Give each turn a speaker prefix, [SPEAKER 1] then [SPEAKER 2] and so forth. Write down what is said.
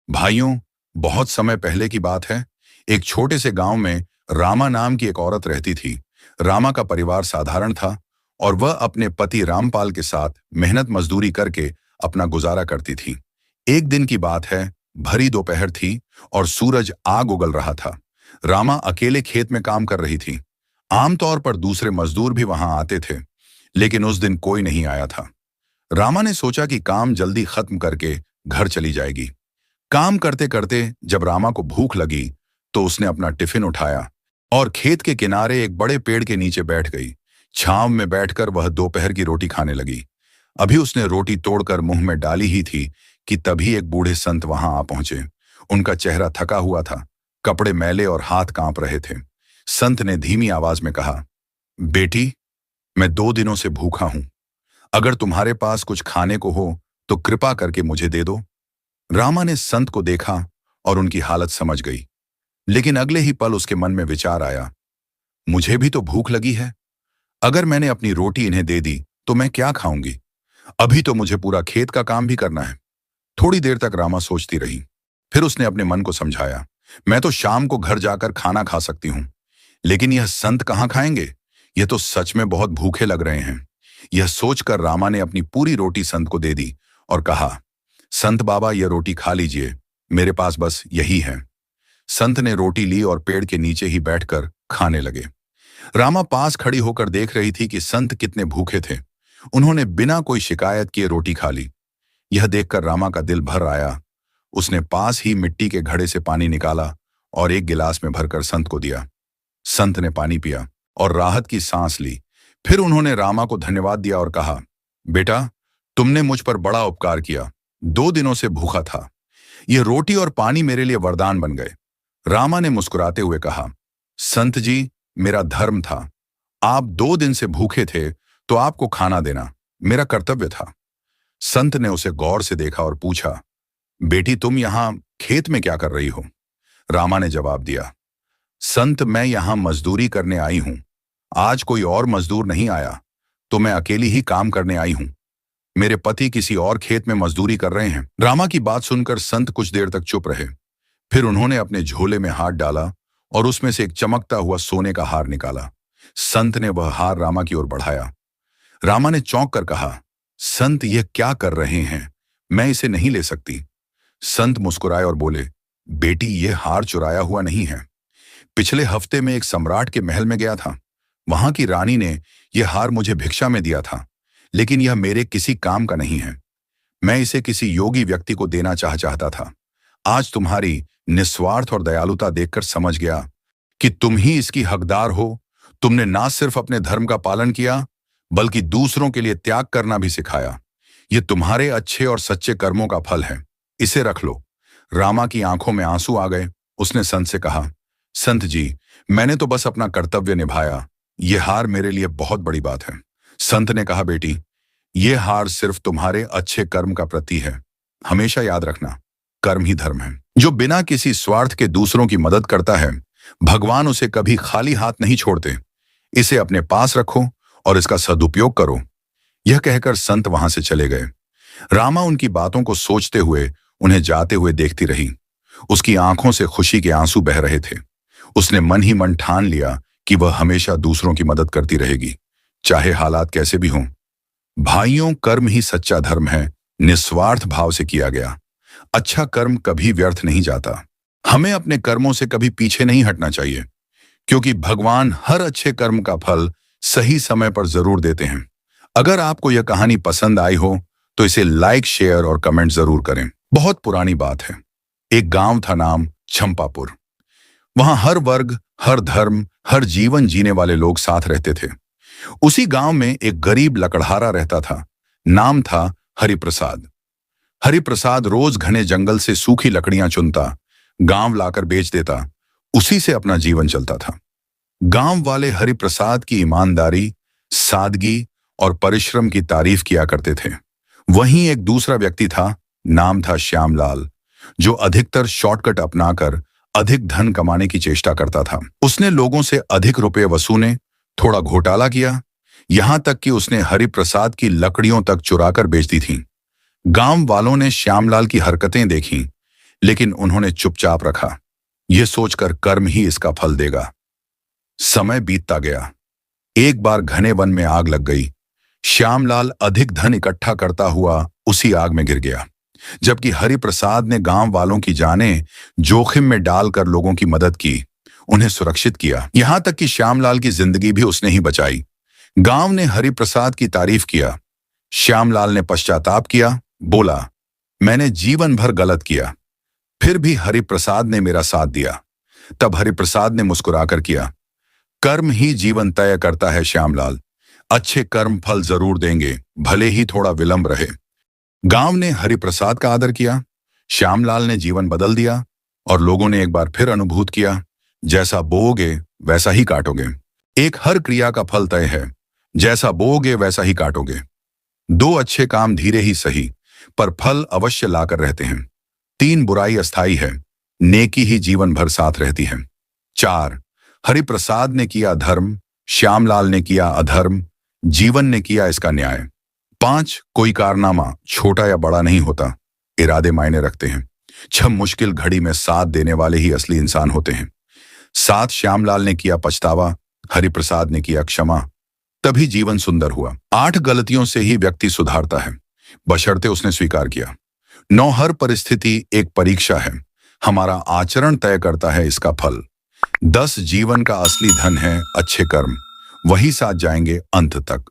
[SPEAKER 1] भाइयों, बहुत समय पहले की बात है। एक छोटे से गांव में रामा नाम की एक औरत रहती थी। रामा का परिवार साधारण था और वह अपने पति रामपाल के साथ मेहनत मजदूरी करके अपना गुजारा करती थी। एक दिन की बात है, भरी दोपहर थी और सूरज आग उगल रहा था। रामा अकेले खेत में काम कर रही थी। आमतौर पर दूसरे मजदूर भी वहां आते थे, लेकिन उस दिन कोई नहीं आया था। रामा ने सोचा कि काम जल्दी खत्म करके घर चली जाएगी। काम करते करते जब रामा को भूख लगी तो उसने अपना टिफिन उठाया और खेत के किनारे एक बड़े पेड़ के नीचे बैठ गई। छांव में बैठकर वह दोपहर की रोटी खाने लगी। अभी उसने रोटी तोड़कर मुंह में डाली ही थी कि तभी एक बूढ़े संत वहां आ पहुंचे। उनका चेहरा थका हुआ था, कपड़े मैले और हाथ कांप रहे थे। संत ने धीमी आवाज में कहा, बेटी, मैं 2 दिनों से भूखा हूं। अगर तुम्हारे पास कुछ खाने को हो तो कृपा करके मुझे दे दो। रामा ने संत को देखा और उनकी हालत समझ गई, लेकिन अगले ही पल उसके मन में विचार आया, मुझे भी तो भूख लगी है। अगर मैंने अपनी रोटी इन्हें दे दी तो मैं क्या खाऊंगी? अभी तो मुझे पूरा खेत का काम भी करना है। थोड़ी देर तक रामा सोचती रही। फिर उसने अपने मन को समझाया, मैं तो शाम को घर जाकर खाना खा सकती हूँ, लेकिन यह संत कहाँ खाएंगे? यह तो सच में बहुत भूखे लग रहे हैं। यह सोचकर रामा ने अपनी पूरी रोटी संत को दे दी और कहा, संत बाबा, यह रोटी खा लीजिए, मेरे पास बस यही है। संत ने रोटी ली और पेड़ के नीचे ही बैठकर खाने लगे। रामा पास खड़ी होकर देख रही थी कि संत कितने भूखे थे। उन्होंने बिना कोई शिकायत किए रोटी खा ली। यह देखकर रामा का दिल भर आया। उसने पास ही मिट्टी के घड़े से पानी निकाला और एक गिलास में भरकर संत को दिया। संत ने पानी पिया और राहत की सांस ली। फिर उन्होंने रामा को धन्यवाद दिया और कहा, बेटा, तुमने मुझ पर बड़ा उपकार किया। 2 दिनों से भूखा था। यह रोटी और पानी मेरे लिए वरदान बन गए। रामा ने मुस्कुराते हुए कहा, संत जी, मेरा धर्म था। आप 2 दिन से भूखे थे तो आपको खाना देना मेरा कर्तव्य था। संत ने उसे गौर से देखा और पूछा, बेटी, तुम यहां खेत में क्या कर रही हो? रामा ने जवाब दिया, संत, मैं यहां मजदूरी करने आई हूं। आज कोई और मजदूर नहीं आया तो मैं अकेली ही काम करने आई हूं। मेरे पति किसी और खेत में मजदूरी कर रहे हैं। रामा की बात सुनकर संत कुछ देर तक चुप रहे। फिर उन्होंने अपने झोले में हाथ डाला और उसमें से एक चमकता हुआ सोने का हार निकाला। संत ने वह हार रामा की ओर बढ़ाया। रामा ने चौंक कर कहा, संत, यह क्या कर रहे हैं? मैं इसे नहीं ले सकती। संत मुस्कुराए और बोले, बेटी, यह हार चुराया हुआ नहीं है। पिछले हफ्ते में एक सम्राट के महल में गया था। वहां की रानी ने यह हार मुझे भिक्षा में दिया था, लेकिन यह मेरे किसी काम का नहीं है। मैं इसे किसी योगी व्यक्ति को देना चाहता था। आज तुम्हारी निस्वार्थ और दयालुता देखकर समझ गया कि तुम ही इसकी हकदार हो। तुमने ना सिर्फ अपने धर्म का पालन किया, बल्कि दूसरों के लिए त्याग करना भी सिखाया। यह तुम्हारे अच्छे और सच्चे कर्मों का फल है। इसे रख लो। रामा की आंखों में आंसू आ गए। उसने संत से कहा, संत जी, मैंने तो बस अपना कर्तव्य निभाया। यह हार मेरे लिए बहुत बड़ी बात है। संत ने कहा, बेटी, यह हार सिर्फ तुम्हारे अच्छे कर्म का प्रतीक है। हमेशा याद रखना, कर्म ही धर्म है। जो बिना किसी स्वार्थ के दूसरों की मदद करता है, भगवान उसे कभी खाली हाथ नहीं छोड़ते। इसे अपने पास रखो और इसका सदुपयोग करो। यह कहकर संत वहां से चले गए। रामा उनकी बातों को सोचते हुए उन्हें जाते हुए देखती रही। उसकी आंखों से खुशी के आंसू बह रहे थे। उसने मन ही मन ठान लिया कि वह हमेशा दूसरों की मदद करती रहेगी, चाहे हालात कैसे भी हों। भाइयों, कर्म ही सच्चा धर्म है, निस्वार्थ भाव से किया गया। अच्छा कर्म कभी व्यर्थ नहीं जाता। हमें अपने कर्मों से कभी पीछे नहीं हटना चाहिए, क्योंकि भगवान हर अच्छे कर्म का फल सही समय पर जरूर देते हैं। अगर आपको यह कहानी पसंद आई हो तो इसे लाइक, शेयर और कमेंट जरूर करें। बहुत पुरानी बात है। एक गांव था, नाम चंपापुर। वहां हर वर्ग, हर धर्म, हर जीवन जीने वाले लोग साथ रहते थे। उसी गांव में एक गरीब लकड़हारा रहता था। नाम था हरिप्रसाद। हरिप्रसाद रोज घने जंगल से सूखी लकड़ियां चुनता, गांव लाकर बेच देता। उसी से अपना जीवन चलता था। गांव वाले हरिप्रसाद की ईमानदारी, सादगी और परिश्रम की तारीफ किया करते थे। वहीं एक दूसरा व्यक्ति था, नाम था श्यामलाल, जो अधिकतर शॉर्टकट अपनाकर अधिक धन कमाने की चेष्टा करता था। उसने लोगों से अधिक रुपए वसूले, थोड़ा घोटाला किया, यहां तक कि उसने हरिप्रसाद की लकड़ियों तक चुराकर बेच दी थी। गांव वालों ने श्यामलाल की हरकतें देखी, लेकिन उन्होंने चुपचाप रखा, यह सोचकर कर्म ही इसका फल देगा। समय बीतता गया। एक बार घने वन में आग लग गई। श्यामलाल अधिक धन इकट्ठा करता हुआ उसी आग में गिर गया, जबकि हरिप्रसाद ने गांव वालों की जानें जोखिम में डालकर लोगों की मदद की, उन्हें सुरक्षित किया। यहां तक कि श्यामलाल की जिंदगी भी उसने ही बचाई। गांव ने हरिप्रसाद की तारीफ किया। श्यामलाल ने पश्चाताप किया, बोला, मैंने जीवन भर गलत किया, फिर भी हरिप्रसाद ने मेरा साथ दिया। तब हरिप्रसाद ने मुस्कुराकर किया, कर्म ही जीवन तय करता है श्यामलाल, अच्छे कर्म फल जरूर देंगे, भले ही थोड़ा विलंब रहे। गांव ने हरिप्रसाद का आदर किया। श्यामलाल ने जीवन बदल दिया और लोगों ने एक बार फिर अनुभूत किया, जैसा बोओगे वैसा ही काटोगे। एक हर क्रिया का फल तय है, जैसा बोओगे वैसा ही काटोगे। दो अच्छे काम धीरे ही सही, पर फल अवश्य लाकर रहते हैं। तीन बुराई अस्थाई है, नेकी ही जीवन भर साथ रहती है। चार, हरिप्रसाद ने किया धर्म, श्यामलाल ने किया अधर्म, जीवन ने किया इसका न्याय। पांच, कोई कारनामा छोटा या बड़ा नहीं होता, इरादे मायने रखते हैं। छह, मुश्किल घड़ी में साथ देने वाले ही असली इंसान होते हैं। सात, श्यामलाल ने किया पछतावा, हरिप्रसाद ने किया क्षमा, तभी जीवन सुंदर हुआ। आठ, गलतियों से ही व्यक्ति सुधारता है, बशर्ते उसने स्वीकार किया। नौ, हर परिस्थिति एक परीक्षा है, हमारा आचरण तय करता है इसका फल। 10, जीवन का असली धन है अच्छे कर्म, वही साथ जाएंगे अंत तक।